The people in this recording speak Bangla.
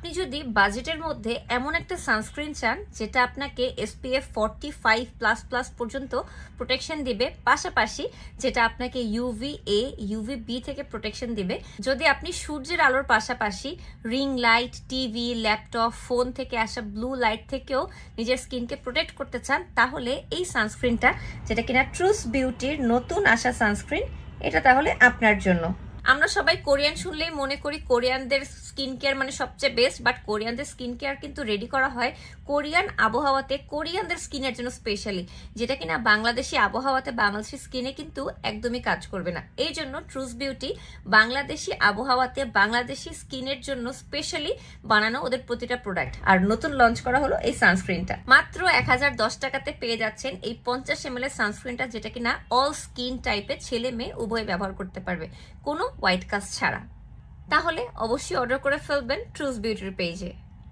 আপনি যদি বাজেটের মধ্যে এমন একটা সানস্ক্রিন চান যেটা আপনাকে SPF 45++ পর্যন্ত প্রোটেকশন দিবে, পাশাপাশি যেটা আপনাকে UVA UVB থেকে প্রোটেকশন দিবে, যদি আপনি সূর্যের আলোর পাশাপাশি ring light, TV, laptop, phone থেকে আসা ব্লু লাইট থেকেও নিজের স্কিনকে প্রোটেক্ট করতে চান, তাহলে এই সানস্ক্রিনটা, যেটা কিনা ট্রুস বিউটির নতুন আসা সানস্ক্রিন, এটা তাহলে আপনার জন্য। আমরা সবাই কোরিয়ান শুনলেই মনে করি কোরিয়ানদের স্কিন কেয়ার মানে সবচেয়ে বেস্ট, বাট কোরিয়ানদের স্কিন কেয়ার কিন্তু রেডি করা হয় কোরিয়ান আবহাওয়াতে, কোরিয়ানদের স্কিনের জন্য স্পেশালি, যেটা কিনা বাংলাদেশি আবহাওয়াতে বাংলাদেশি স্কিনে কিন্তু একদমই কাজ করবে না। এই জন্য ট্রুস বিউটি বাংলাদেশি আবহাওয়াতে বাংলাদেশি স্কিনের জন্য স্পেশালি বানানো ওদের প্রতিটা প্রোডাক্ট। আর নতুন লঞ্চ করা হলো এই সানস্ক্রিনটা। মাত্র 1010 টাকাতে পেয়ে যাচ্ছেন এই 50 ml এর সানস্ক্রিনটা, যেটা কিনা অল স্কিন টাইপের ছেলে মেয়ে উভয় ব্যবহার করতে পারবে, কোনো হোয়াইট কাস্ট ছাড়া। তাহলে অবশ্যই অর্ডার করে ফেলবেন ট্রুস বিউটির পেজে।